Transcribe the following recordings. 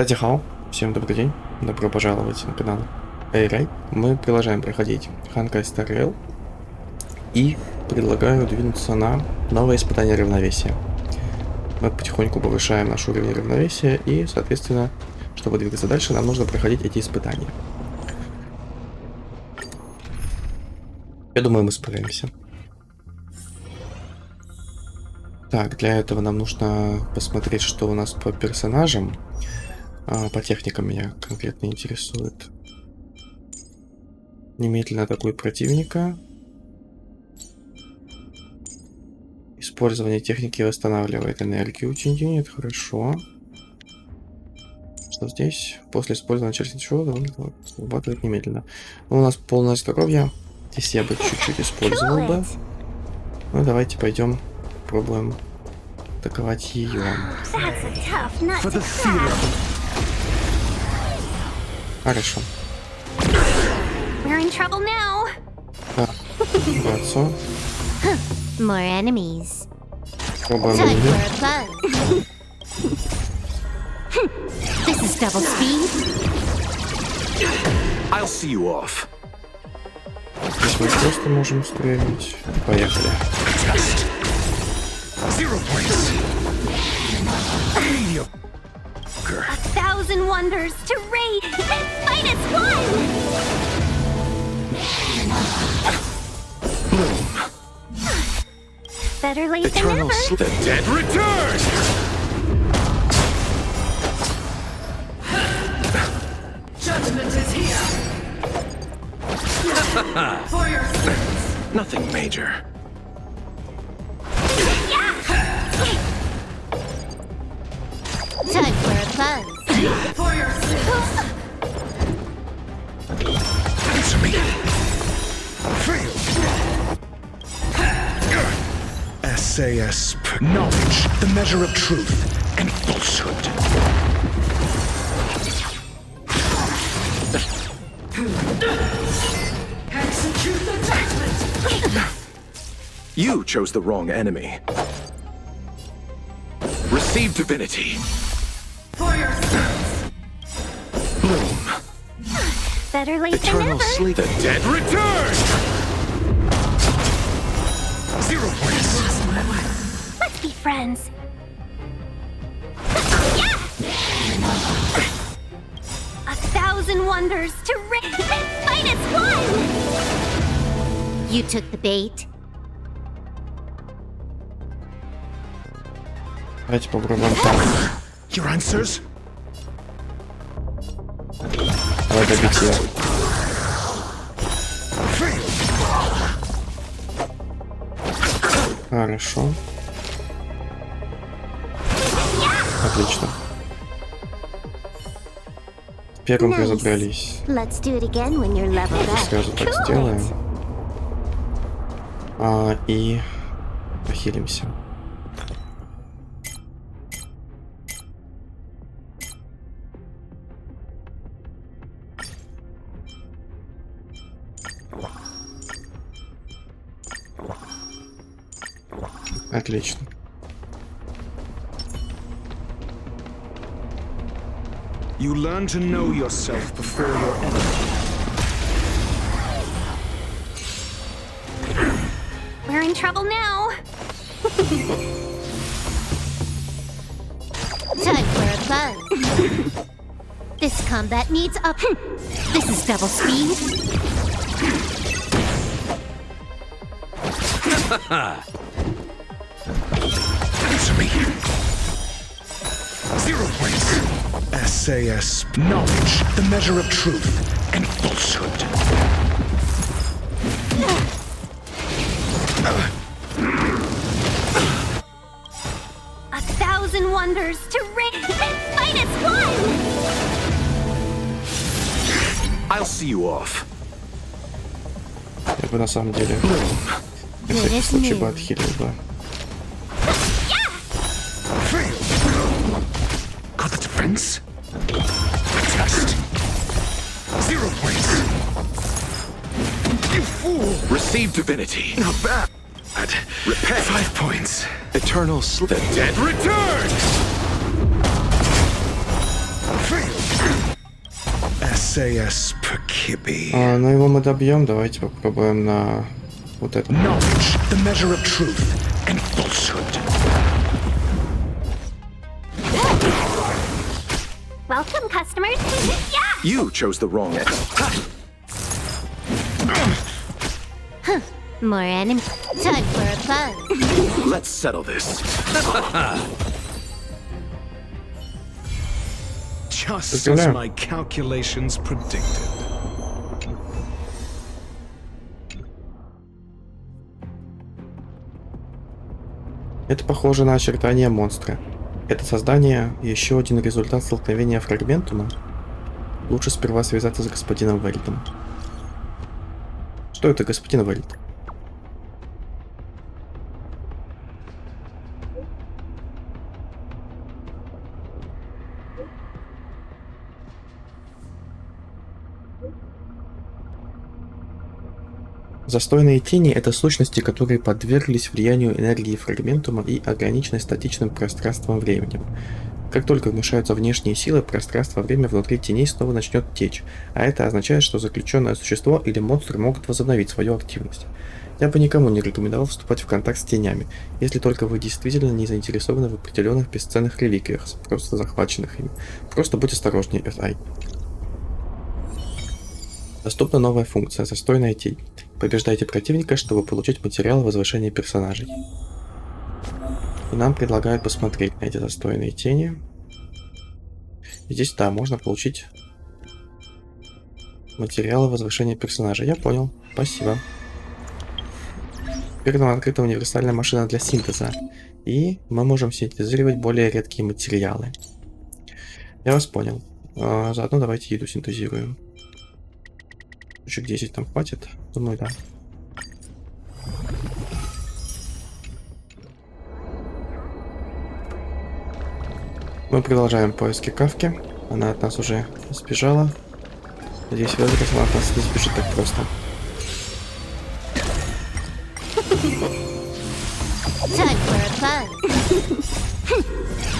Хау, всем добрый день, добро пожаловать на канал Эйрай. Мы продолжаем проходить Honkai Star и предлагаю двинуться на новое испытание равновесия. Мы потихоньку повышаем наш уровень равновесия и, соответственно, чтобы двигаться дальше, нам нужно проходить эти испытания. Я думаю, мы справимся. Так, для этого нам нужно посмотреть, что у нас по персонажам. По техникам меня конкретно интересует. Немедленно атакуй противника. Использование техники восстанавливает энергию. Чинит, хорошо. Что здесь? После использования через ничего вырабатывает немедленно. У нас полное здоровье. Здесь я бы чуть-чуть использовал бы. Ну давайте пойдем попробуем атаковать ее. Хорошо. Так, бацу. More enemies. Пробуем Time ее. for a buzz. This is double speed. I'll see you off. Здесь мы просто можем стрелять. Поехали. Zero points. A thousand wonders to raid and fight as one. Bloom. Better late than Eternal never. The dead return. Judgment is here. For your sins. Nothing major. Time for a buzz. For your sins. Answer me. Fail. SAS. Knowledge, the measure of truth and falsehood. Execute the judgment. You chose the wrong enemy. Receive divinity. For your sins. Bloom. Better late than Eternal never. sleep. The dead return. Zero points. Lost my way. Let's be friends. A thousand wonders to raid and fight as one. You took the bait. Давайте попробуем так. Your answers? Давай добить ее. Fail. Хорошо. Отлично. С первым Nice. разобрались. Let's do it again when you're leveled up. Сразу так сделаем. И похилимся. Отлично. You learn to know yourself before your enemy. We're in trouble now. Time for a buzz. This combat needs up. This is double speed. Answer me. Zero points. SAS. Knowledge, the measure of truth and falsehood. A thousand wonders to raid and fight as one. I'll see you off. Я бы на самом деле на Good всякий as случай бы new. отхилил бы. Fail. Got the defense? Test. Zero points. You fool. Receive divinity. Not bad. Repay. 5 points. Eternal sleep. The dead return. SAS Perkibi. Но его мы добьем. Давайте попробуем на вот это. Knowledge, the measure of truth and falsehood. Welcome, customers. Yeah! You chose the wrong end. More enemies. Time for a buzz. Let's settle this. Just as my calculations predicted. Это похоже на очертания монстра. Это создание еще один результат столкновения фрагментума. Лучше сперва связаться с господином Вельдом. Что это, господин Вельд? Застойные тени — это сущности, которые подверглись влиянию энергии фрагментума и ограничены статичным пространством-временем. Как только вмешаются внешние силы, пространство-время внутри теней снова начнет течь, а это означает, что заключенное существо или монстр могут возобновить свою активность. Я бы никому не рекомендовал вступать в контакт с тенями, если только вы действительно не заинтересованы в определенных бесценных реликвиях, просто захваченных ими. Просто будь осторожнее, SI. Доступна новая функция «Застойная тень». Побеждайте противника, чтобы получить материал возвышения персонажей. И нам предлагают посмотреть на эти застойные тени. И здесь, да, можно получить материалы возвышения персонажа. Я понял. Спасибо. Теперь нам открыта универсальная машина для синтеза. И мы можем синтезировать более редкие материалы. Я вас понял. Заодно давайте еду синтезируем. Штучек 10 там хватит? Думаю, да. Мы продолжаем поиски Кавки. Она от нас уже сбежала. Надеюсь, в этот раз она от нас не сбежит так просто. Time for a buzz.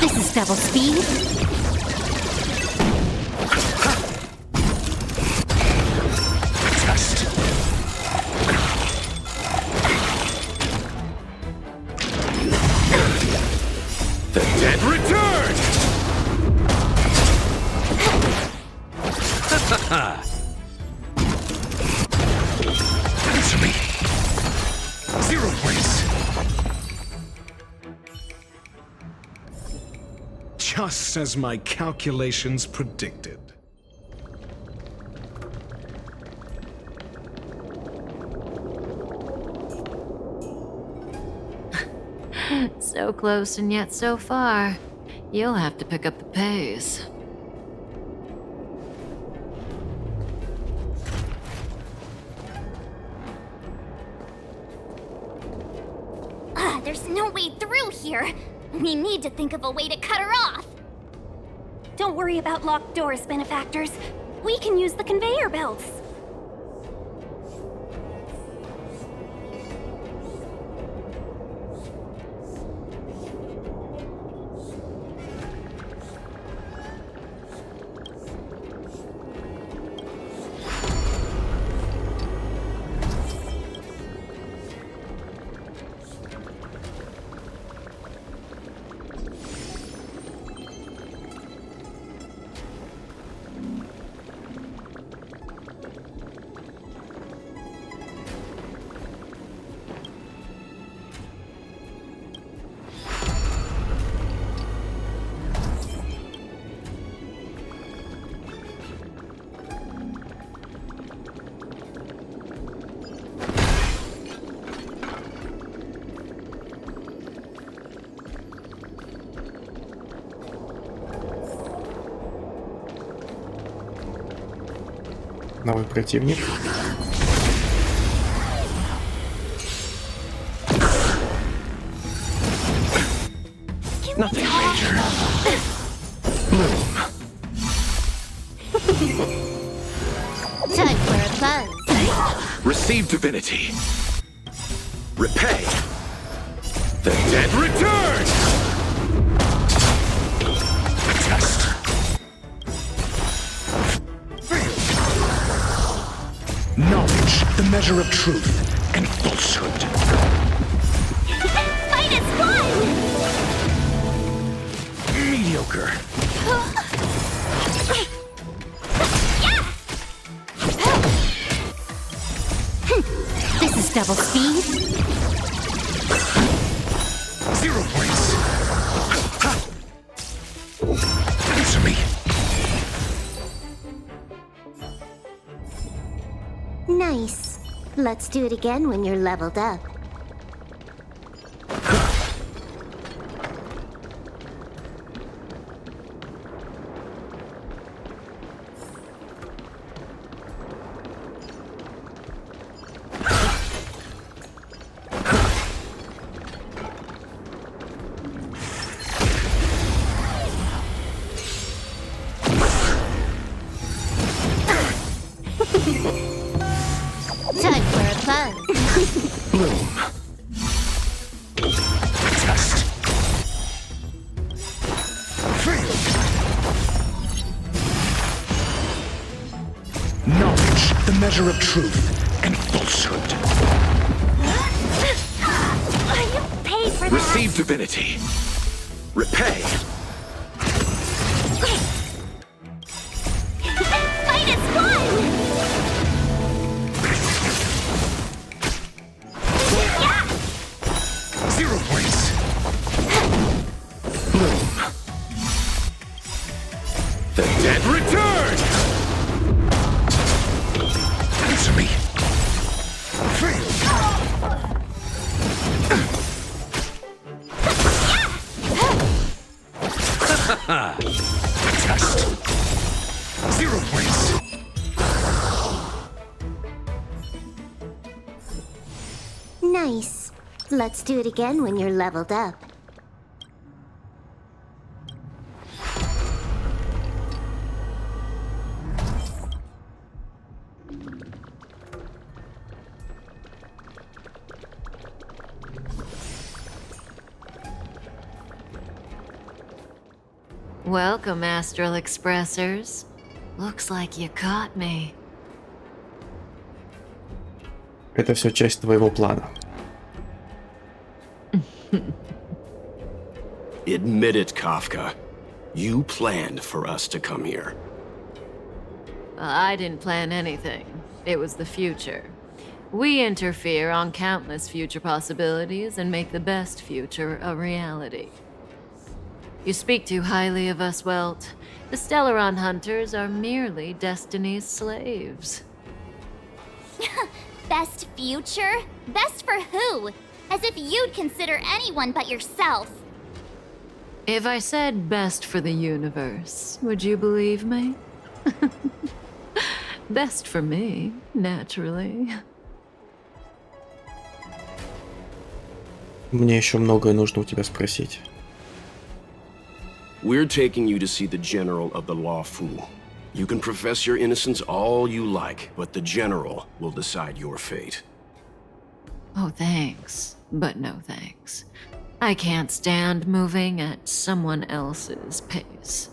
This is double speed. The dead return! Answer me. 0 points. Just as my calculations predicted. So close and yet so far. You'll have to pick up the pace. There's no way through here. We need to think of a way to cut her off. Don't worry about locked doors, benefactors. We can use the conveyor belts. Новый противник. Nothing major. Bloom. Time for a buzz. Receive divinity. Repay. The dead return! Test. Failed. the measure of truth and falsehood. Fight is fun! Mediocre. This is double speed. 0 points. Answer me. Nice. Let's do it again when you're leveled up. Time for a buzz. Bloom. Test. Fail. Knowledge, the measure of truth and falsehood. You paid for that. Receive divinity. Repay. Fight is fun! 0 points. Bloom. The dead return! Answer me. Fail. Test. 0 points. Nice. Let's do it again when you're leveled up. Welcome, Astral Expressors. Looks like you caught me. Это все часть твоего плана. Admit it, Kafka. You planned for us to come here. I didn't plan anything. It was the future. We interfere on countless future possibilities and make the best future a reality. You speak too highly of us, Welt. The Stellaron Hunters are merely Destiny's slaves. Best future? Best for who? As if you'd consider anyone but yourself. If I said best for the universe, would you believe me? Best for me, naturally. Мне еще многое нужно у тебя спросить. We're taking you to see the General of the Lawfu. You can profess your innocence all you like, but the General will decide your fate. Oh, thanks, but no thanks. I can't stand moving at someone else's pace.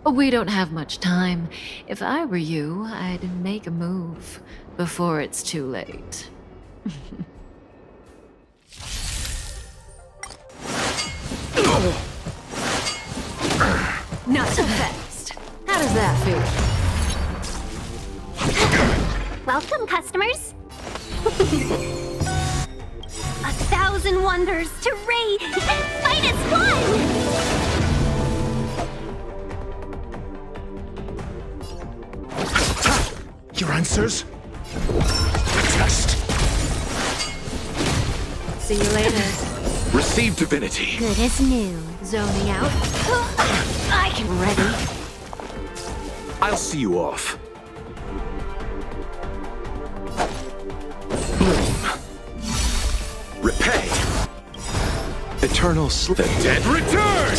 We don't have much time. If I were you, I'd make a move before it's too late. Not so fast. How does that feel? Welcome, customers. 1,000 wonders to raid. Fight is fun! Your answers? Test. See you later. Receive divinity. Good as new. Zoning out. I can Ready? I'll see you off. Repay. Eternal The dead return!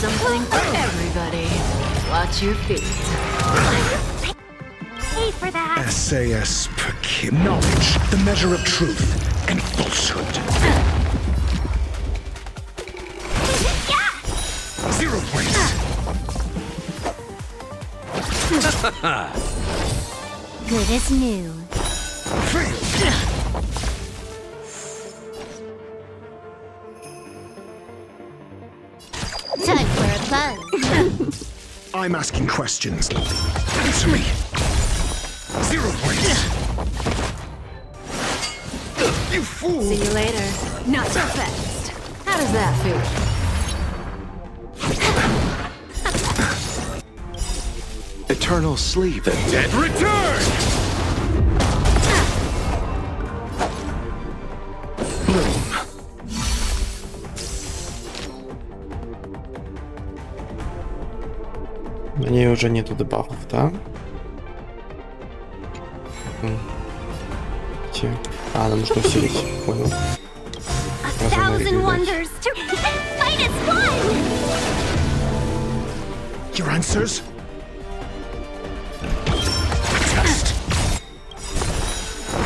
Something for everybody. Watch your feet. pay for that. SAS knowledge, the measure of truth and falsehood. Yeah! 0 points. Good as new. Fail. Time for a buzz. I'm asking questions. Answer me. 0 points. You fool! See you later. Not so fast. How does that feel? Eternal sleep. The dead return! Bloom. На ней уже нету дебафов, да? Нам нужно усилить, понял. 1,000 wonders to fight as one! Your answers? Test.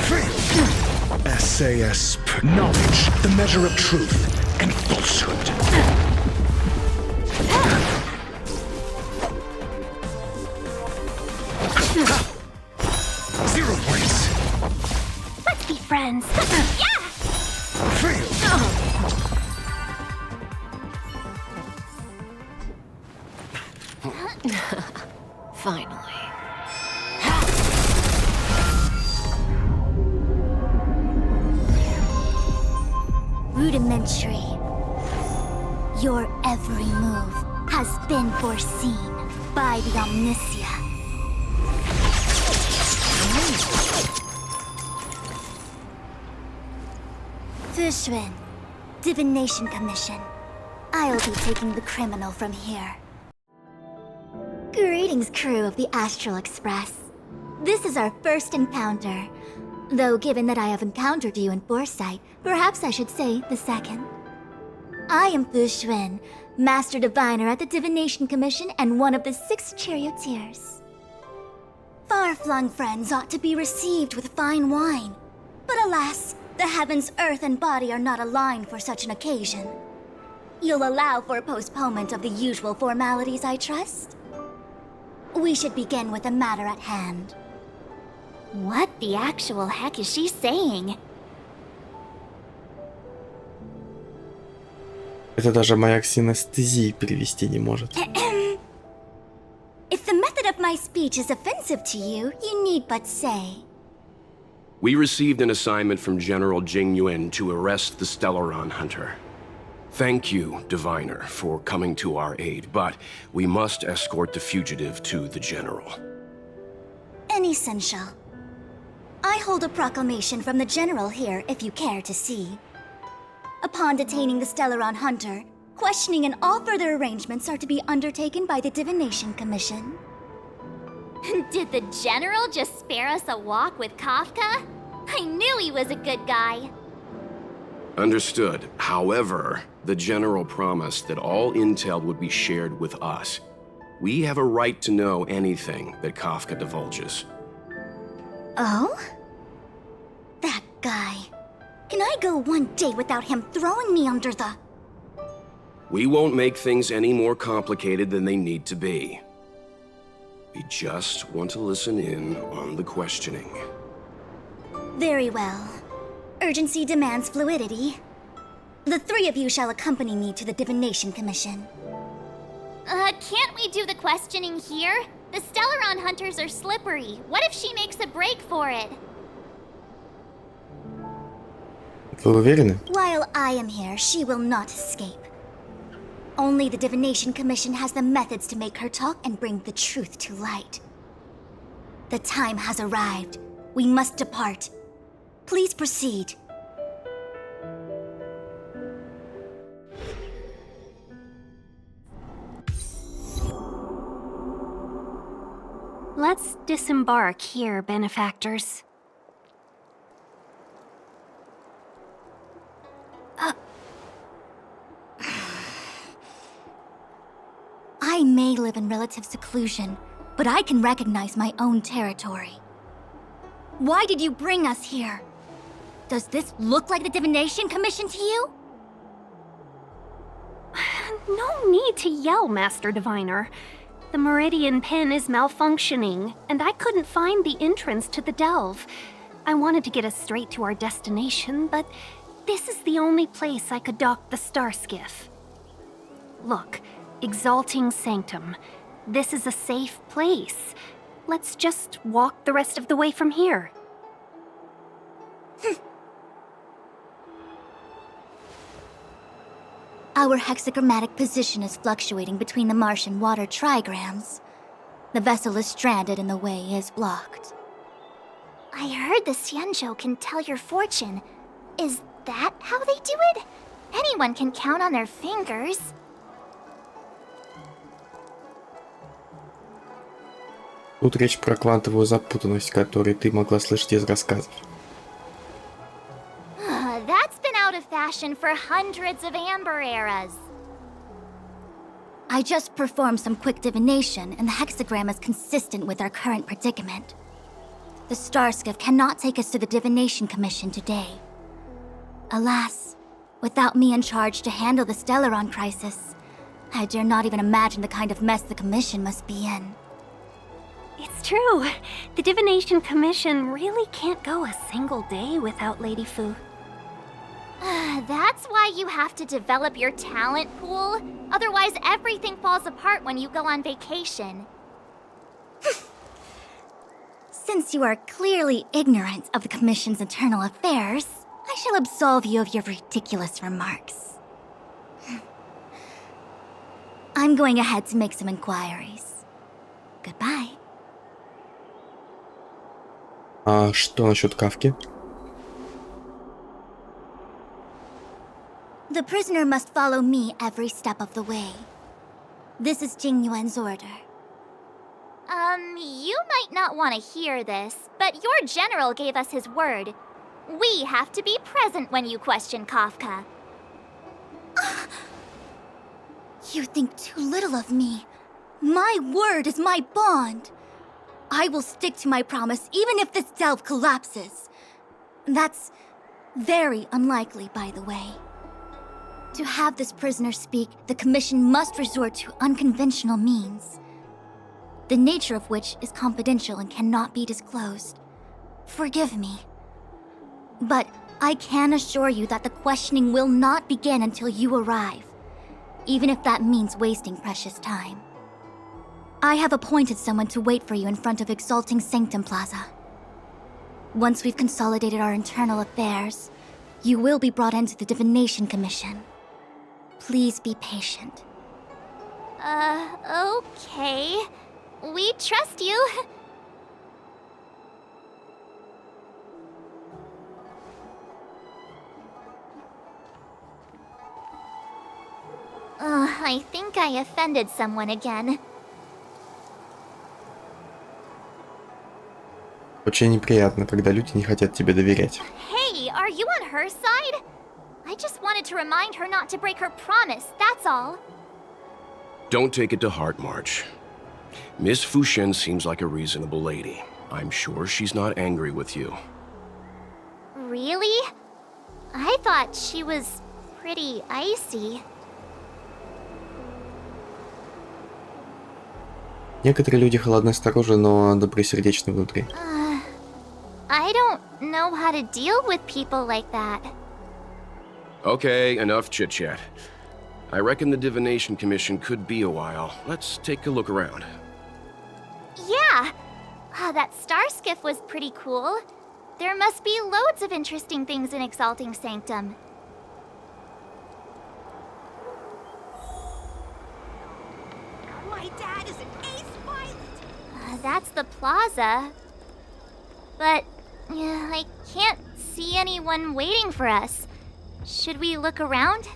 Fail. SAS knowledge, the measure of truth and falsehood. 0 points. Let's be friends. Yeah! Fail. Finally. Rudimentary. Your every move has been foreseen by the Omniscia. Fushun, Divination Commission. I'll be taking the criminal from here. Greetings, crew of the Astral Express. This is our first encounter. Though given that I have encountered you in foresight, perhaps I should say the second. I am Fushun, Master Diviner at the Divination Commission and one of the 6 charioteers. Far-flung friends ought to be received with fine wine. But alas, the heavens, earth, and body are not aligned for such an occasion. You'll allow for a postponement of the usual formalities, I trust? We should begin with the matter at hand. What the actual heck is she saying? Это даже моя синестезия перевести не может. If the method of my speech is offensive to you, you need but say. We received an assignment from General Jing Yuan to arrest the Stellaron Hunter. Thank you, Diviner, for coming to our aid, but we must escort the fugitive to the General. Essential. I hold a proclamation from the General here, if you care to see. Upon detaining the Stellaron Hunter, questioning and all further arrangements are to be undertaken by the Divination Commission. Did the General just spare us a walk with Kafka? I knew he was a good guy. Understood. However, the General promised that all intel would be shared with us. We have a right to know anything that Kafka divulges. Oh? That guy. Can I go one day without him throwing me under the... We won't make things any more complicated than they need to be. We just want to listen in on the questioning. Very well. Urgency demands fluidity. The 3 of you shall accompany me to the Divination Commission. Can't we do the questioning here? The Stellaron Hunters are slippery. What if she makes a break for it? Вы уверены? While I am here, she will not escape. Only the Divination Commission has the methods to make her talk and bring the truth to light. The time has arrived. We must depart. Please proceed. Let's disembark here, benefactors. I may live in relative seclusion, but I can recognize my own territory. Why did you bring us here? Does this look like the Divination Commission to you? No need to yell, Master Diviner. The Meridian Pin is malfunctioning, and I couldn't find the entrance to the delve. I wanted to get us straight to our destination, but this is the only place I could dock the star skiff. Look, Exalting Sanctum. This is a safe place. Let's just walk the rest of the way from here. Our hexagrammatic position is fluctuating between the marsh and water trigrams. The vessel is stranded and the way is blocked. I heard the Xianzhou can tell your fortune. Is that how they do it? Anyone can count on their fingers. Тут речь про квантовую запутанность, которую ты могла слышать из рассказов. That's been out of fashion for hundreds of Amber eras. I just performed some quick divination, and the hexagram is consistent with our current predicament. The star skiff cannot take us to the Divination Commission today. Alas, without me in charge to handle the Stellaron crisis, I dare not even imagine the kind of mess the Commission must be in. It's true. The Divination Commission really can't go a single day without Lady Fu. That's why you have to develop your talent pool. Otherwise, everything falls apart when you go on vacation. Since you are clearly ignorant of the Commission's internal affairs, I shall absolve you of your ridiculous remarks. I'm going ahead to make some inquiries. Goodbye. А что насчет Кавки? The prisoner must follow me every step of the way. This is Jing Yuan's order. You might not want to hear this, but your general gave us his word. We have to be present when you question Kafka. You think too little of me. My word is my bond. I will stick to my promise even if this delve collapses. That's very unlikely, by the way. To have this prisoner speak, the Commission must resort to unconventional means, the nature of which is confidential and cannot be disclosed. Forgive me. But I can assure you that the questioning will not begin until you arrive, even if that means wasting precious time. I have appointed someone to wait for you in front of Exalting Sanctum Plaza. Once we've consolidated our internal affairs, you will be brought into the Divination Commission. Please be patient. Okay. We trust you. I think I offended someone again. Очень неприятно, когда люди не хотят тебе доверять. Hey, are you on her side? I just wanted to remind her not to break her promise, that's all. Don't take it to heart, March. Miss Fushen seems like a reasonable lady. I'm sure she's not angry with you. Really? I thought she was pretty icy. Некоторые люди холодны снаружи, но добросердечны внутри. I don't know how to deal with people like that. Okay, enough chit-chat. I reckon the Divination Commission could be a while. Let's take a look around. Yeah! That star skiff was pretty cool. There must be loads of interesting things in Exalting Sanctum. My dad is an ace pilot! That's the plaza. But I can't see anyone waiting for us. Should we look around?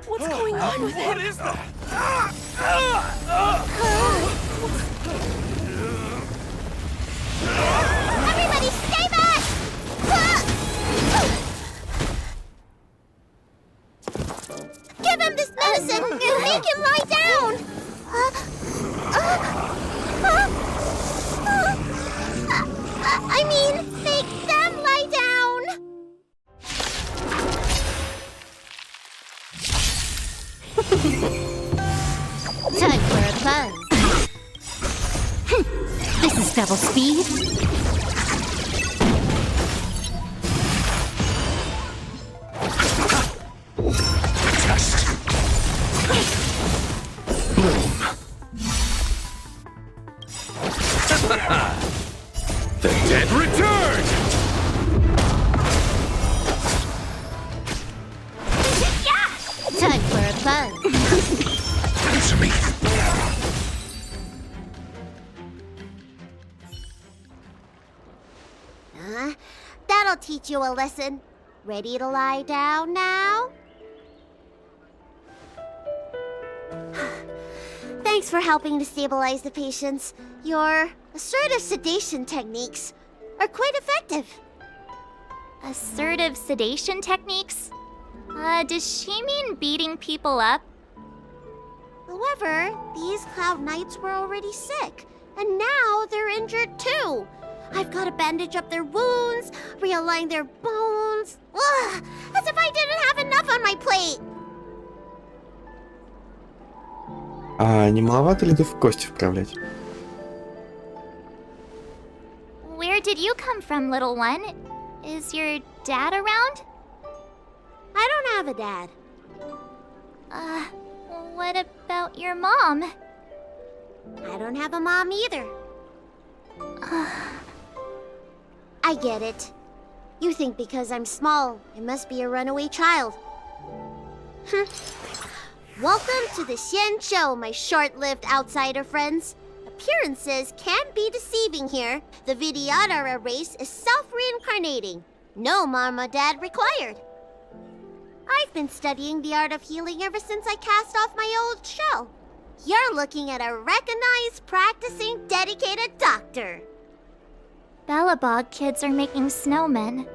What's going on with him? What is that? Everybody stay back! Give him this medicine! Make him lie down! I mean, make them lie down! Time for a buzz. This is double speed. Test. Bloom. The dead return! Time for a buzz. Answer me. That'll teach you a lesson. Ready to lie down now? Thanks for helping to stabilize the patients. Your assertive sedation techniques are quite effective. Assertive sedation techniques? Does she mean beating people up? However, these Cloud Knights were already sick, and now they're injured too. I've got to bandage up their wounds, realign their bones. Ugh, as if I didn't have enough on my plate. А не маловато ли ты в кости вправлять? Where did you come from, little one? Is your dad around? I don't have a dad. What about your mom? I don't have a mom either. I get it. You think because I'm small, I must be a runaway child. Welcome to the Xian Show, my short-lived outsider friends. Appearances can be deceiving here. The Vidyadhara race is self-reincarnating. No mom or dad required. I've been studying the art of healing ever since I cast off my old shell. You're looking at a recognized, practicing, dedicated doctor. Bellabog kids are making snowmen,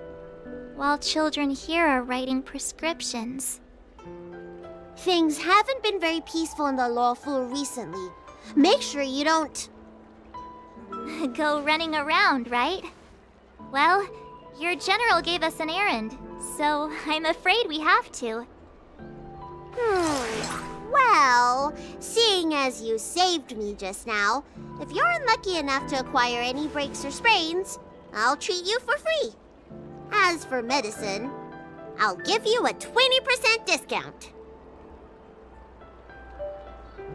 while children here are writing prescriptions. Things haven't been very peaceful in the lawful recently. Make sure you don't go running around, right? Well, your general gave us an errand, so I'm afraid we have to. Well, seeing as you saved me just now, if you're unlucky enough to acquire any breaks or sprains, I'll treat you for free. As for medicine, I'll give you a 20% discount.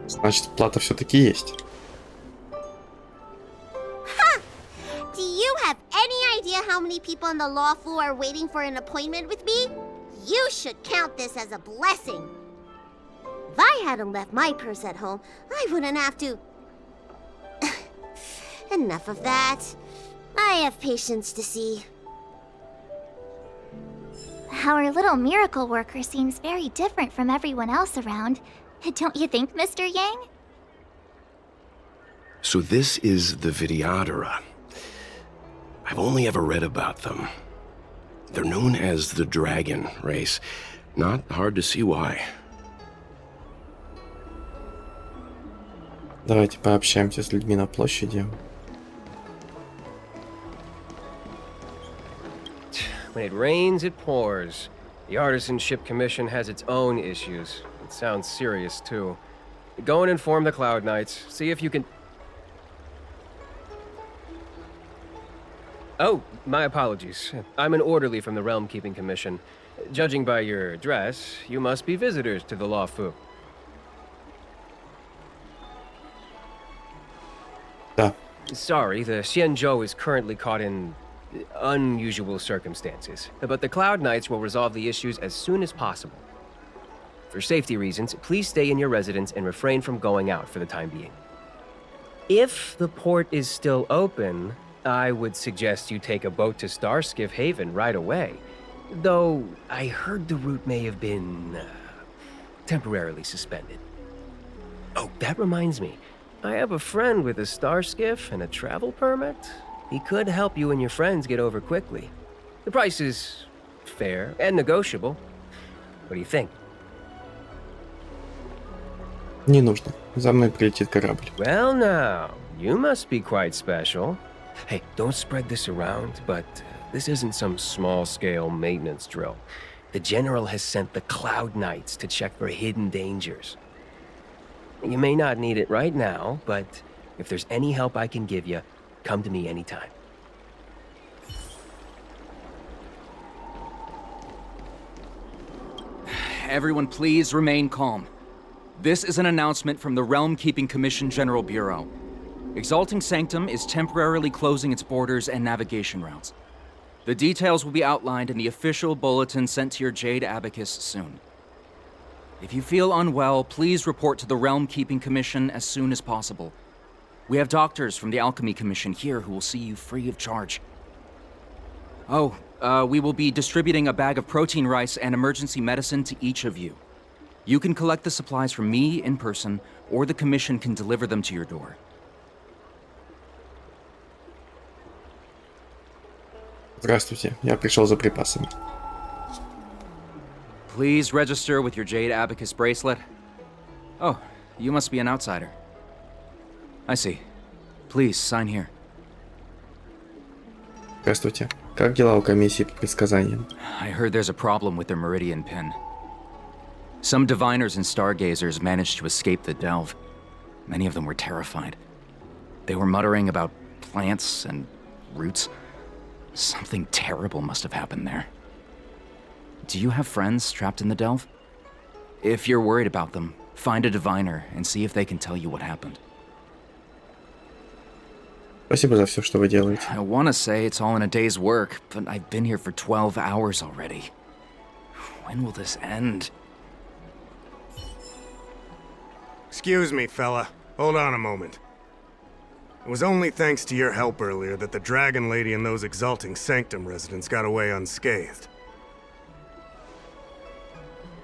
Значит, плата все-таки есть. Do you have any idea how many people in the law school are waiting for an appointment with me? You should count this as a blessing. If I hadn't left my purse at home, I wouldn't have to... Enough of that. I have patients to see. Our little miracle worker seems very different from everyone else around. Don't you think, Mr. Yang? So this is the Vidyadhara. I've only ever read about them. They're known as the Dragon race. Not hard to see why. Давайте пообщаемся с людьми на площади. When it rains, it pours. The Artisanship Commission has its own issues. It sounds serious, too. Go and inform the Cloud Knights. See if you can... Oh, my apologies. I'm an orderly from the Realm Keeping Commission. Judging by your dress, you must be visitors to the Law Fu. Да. Sorry, the Xianzhou is currently caught in unusual circumstances, but the Cloud Knights will resolve the issues as soon as possible. For safety reasons, please stay in your residence and refrain from going out for the time being. If the port is still open, I would suggest you take a boat to Starskiff Haven right away. Though, I heard the route may have been temporarily suspended. Oh, that reminds me. I have a friend with a Starskiff and a travel permit. He could help you and your friends get over quickly. The price is fair and negotiable. What do you think? Не нужно. За мной прилетит корабль. Well, now, you must be quite special. Hey, don't spread this around, but this isn't some small-scale maintenance drill. The General has sent the Cloud Knights to check for hidden dangers. You may not need it right now, but if there's any help I can give you, come to me anytime. Everyone, please remain calm. This is an announcement from the Realm Keeping Commission General Bureau. Exalting Sanctum is temporarily closing its borders and navigation routes. The details will be outlined in the official bulletin sent to your Jade Abacus soon. If you feel unwell, please report to the Realm Keeping Commission as soon as possible. We have doctors from the Alchemy Commission here who will see you free of charge. Oh, we will be distributing a bag of protein rice and emergency medicine to each of you. You can collect the supplies from me in person, or the Commission can deliver them to your door. Здравствуйте, я пришел за припасами. Please register with your Jade Abacus bracelet. Oh, you must be an outsider. I see. Please, sign here. Здравствуйте. Как дела у комиссии по предсказаниям? I heard there's a problem with their Meridian pin. Some diviners and stargazers managed to escape the delve. Many of them were terrified. They were muttering about plants and roots. Something terrible must have happened there. Do you have friends trapped in the delve? If you're worried about them, find a diviner and see if they can tell you what happened. Спасибо за все, что вы делаете. I want to say it's all in a day's work, but I've been here for 12 hours already. When will this end? Excuse me, fella. Hold on a moment. It was only thanks to your help earlier that the Dragon Lady and those Exalting Sanctum residents got away unscathed.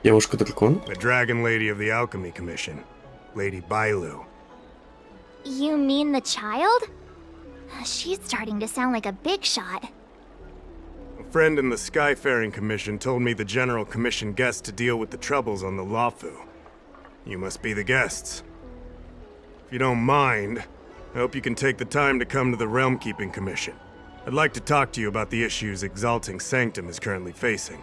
Девушка-дракон? The Dragon Lady of the Alchemy Commission, Lady Bailu. You mean the child? She's starting to sound like a big shot. A friend in the Skyfaring Commission told me the General commissioned guests to deal with the troubles on the Lafu. You must be the guests. If you don't mind, I hope you can take the time to come to the Realm Keeping Commission. I'd like to talk to you about the issues Exalting Sanctum is currently facing.